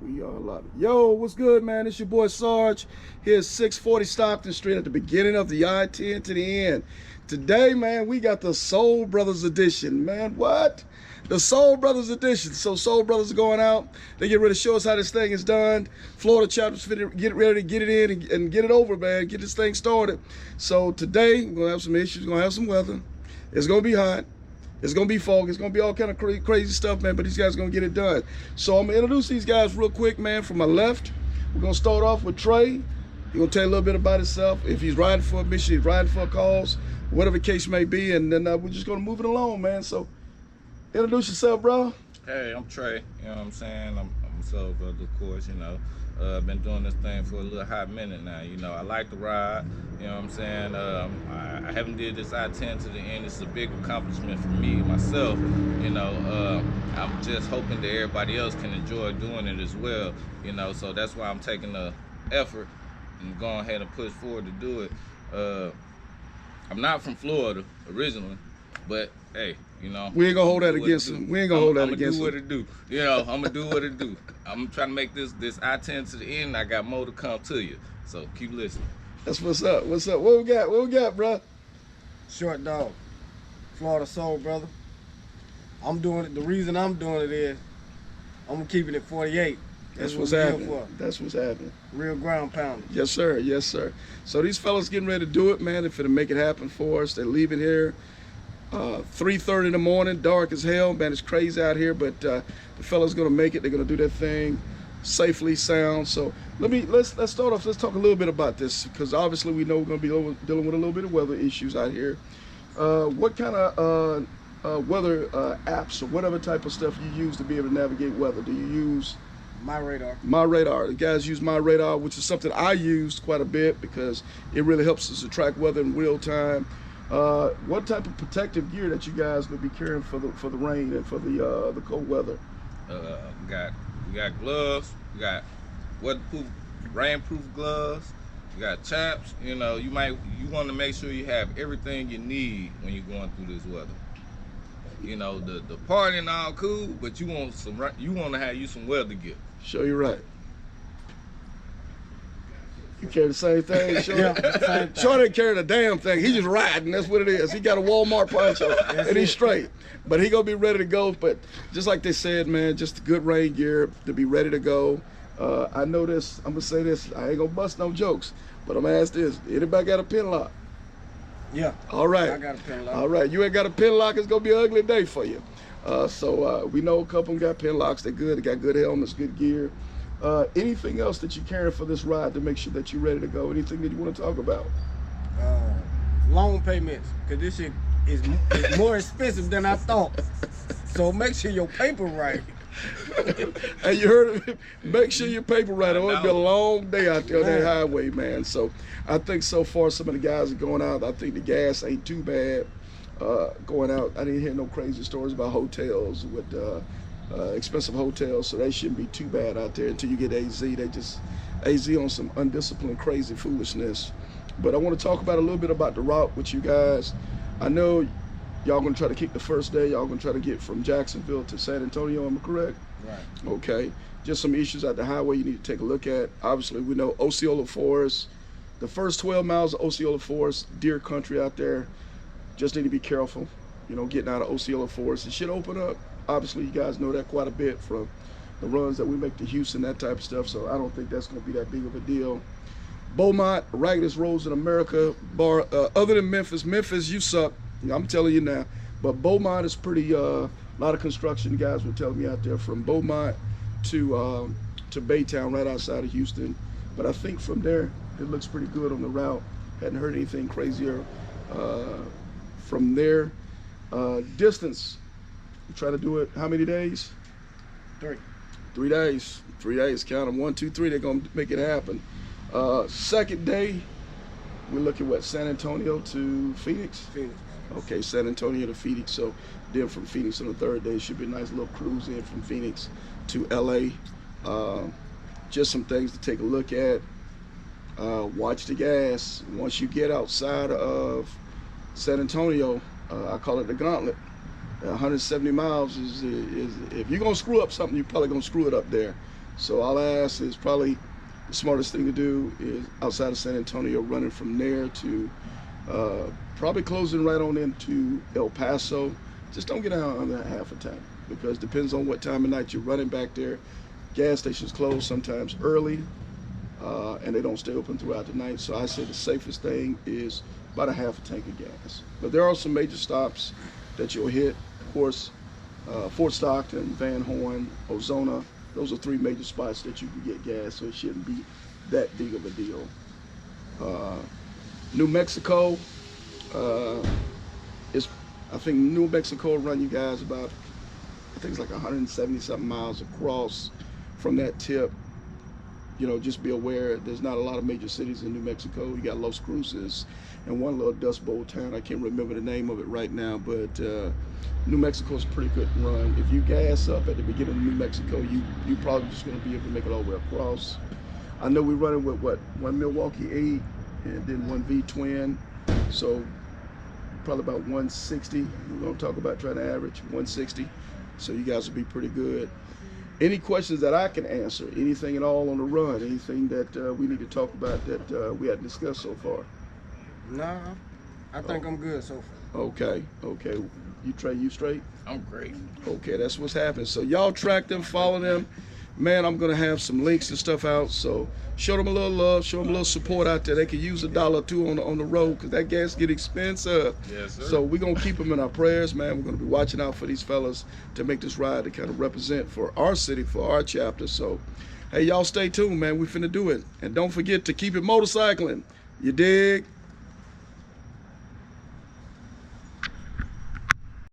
We are live. Yo, what's good, man? It's your boy Sarge. Here's 640 Stockton Street at the beginning of the I-10 to the end. Today, man, we got the Soul Brothers edition. Man, what? The Soul Brothers edition. So Soul Brothers are going out. They get ready to show us how this thing is done. Florida chapter's get ready to get it in and get it over, man. Get this thing started. So today, we're going to have some issues. We're going to have some weather. It's going to be hot. It's going to be fog. It's going to be all kind of crazy stuff, man, but these guys are going to get it done. So I'm going to introduce these guys real quick, man. From my left, we're going to start off with Trey. He's going to tell you a little bit about himself. If he's riding for a mission, he's riding for a cause, whatever the case may be, and then we're just going to move it along, man. So introduce yourself, bro. Hey, I'm Trey. You know what I'm saying? I'm Soul Brother, of course, you know. I've been doing this thing for a little hot minute now. You know, I like to ride. You know what I'm saying? I haven't did this I-10 to the end. It's a big accomplishment for me, myself. You know, I'm just hoping that everybody else can enjoy doing it as well. You know, so that's why I'm taking the effort and going ahead and push forward to do it. I'm not from Florida originally, but hey, you know, we ain't gonna hold that against him. We ain't gonna hold that against him. I'm gonna do what it do. You know, I'm gonna do what it do. I'm trying to make this I-10 to the end. I got more to come to you, so keep listening. That's what's up. What's up? What we got? What we got, bro? Short Dog, Florida Soul Brother. I'm doing it. The reason I'm doing it is I'm keeping it 48. That's what's happening. That's what's happening. Real ground pounding. Yes, sir. Yes, sir. So these fellas getting ready to do it, man. They're finna make it happen for us. They're leaving here 3:30 in the morning, dark as hell, man. It's crazy out here, but the fellas gonna make it. They're gonna do their thing safely, sound. So let's start off. Let's talk a little bit about this, because obviously we know we're gonna be dealing with a little bit of weather issues out here. What kind of weather apps or whatever type of stuff you use to be able to navigate weather? Do you use My Radar? My Radar. The guys use My Radar, which is something I used quite a bit because it really helps us to track weather in real time. What type of protective gear that you guys would be carrying for the rain and for the cold weather? We got gloves. We got weatherproof, rainproof gloves. We got chaps. You know, you want to make sure you have everything you need when you're going through this weather. You know, the partying all cool, but you want to have you some weather gear. Sure, you're right. You carry the same thing, Sean? Yeah. Sean ain't carrying a damn thing. He just riding. That's what it is. He got a Walmart poncho, and he's straight. But he gonna be ready to go. But just like they said, man, just good rain gear to be ready to go. I know this. I'm gonna say this. I ain't gonna bust no jokes, but I'm gonna ask this: anybody got a pin lock? Yeah. All right. I got a pin lock. All right. You ain't got a pin lock, it's gonna be an ugly day for you. So we know a couple of them got pin locks. They're good. They got good helmets, good gear. Anything else that you carry for this ride to make sure that you're ready to go? Anything that you want to talk about? Loan payments, because this shit is more expensive than I thought. So make sure your paper right. Hey, you heard it. Make sure your paper right. It'll be a long day out there on that highway, man. So I think so far some of the guys are going out. I think the gas ain't too bad going out. I didn't hear no crazy stories about hotels with expensive hotels, so they shouldn't be too bad out there until you get AZ. They just AZ on some undisciplined, crazy foolishness. But I want to talk about a little bit about the route with you guys. I know y'all gonna try to kick the first day. Y'all gonna try to get from Jacksonville to San Antonio. Am I correct? Right. Okay. Just some issues at the highway you need to take a look at. Obviously, we know Osceola Forest. The first 12 miles of Osceola Forest, deer country out there. Just need to be careful. You know, getting out of Osceola Forest. It should open up. Obviously, you guys know that quite a bit from the runs that we make to Houston, that type of stuff. So I don't think that's going to be that big of a deal. Beaumont, raggedest roads in America, other than Memphis. Memphis, you suck. I'm telling you now. But Beaumont is pretty, a lot of construction guys were telling me out there from Beaumont to Baytown, right outside of Houston. But I think from there, it looks pretty good on the route. Hadn't heard anything crazier from there. Distance. You try to do it how many days? 3. 3 days. 3 days. Count them. 1, 2, 3. They're gonna make it happen. Second day, we're looking what, San Antonio to Phoenix? Phoenix. Okay, San Antonio to Phoenix. So then from Phoenix on the third day should be a nice little cruise in from Phoenix to LA. Just some things to take a look at. Watch the gas. Once you get outside of San Antonio, I call it the gauntlet. 170 miles is if you're gonna screw up something, you're probably gonna screw it up there. So all I ask is probably the smartest thing to do is outside of San Antonio, running from there to probably closing right on into El Paso. Just don't get out under half a tank, because depends on what time of night you're running back there. Gas stations close sometimes early, and they don't stay open throughout the night. So I say the safest thing is about a half a tank of gas. But there are some major stops that you'll hit. Of course, Fort Stockton, Van Horn, Ozona. Those are 3 major spots that you can get gas, so it shouldn't be that big of a deal. New Mexico, I think New Mexico will run you guys about, I think it's like 170 something miles across from that tip. You know, just be aware there's not a lot of major cities in New Mexico. You got Los Cruces and one little Dust Bowl town. I can't remember the name of it right now, but New Mexico's a pretty good run. If you gas up at the beginning of New Mexico, you probably just going to be able to make it all the way across. I know we're running with what, 1 Milwaukee 8 and then 1 V twin, so probably about 160. We're going to talk about trying to average 160, so you guys will be pretty good. Any questions that I can answer, anything at all on the run, anything that we need to talk about that we hadn't discussed so far? Nah, I think I'm good so far. Okay. You Trey, you straight? I'm great. Okay, that's what's happening. So y'all track them, follow them. Man, I'm gonna have some links and stuff out. So show them a little love, show them a little support out there. They could use $1 or $2 on the road, because that gas get expensive. Yes, sir. So we're gonna keep them in our prayers, man. We're gonna be watching out for these fellas to make this ride to kind of represent for our city, for our chapter. So hey, y'all stay tuned, man. We finna do it. And don't forget to keep it motorcycling. You dig?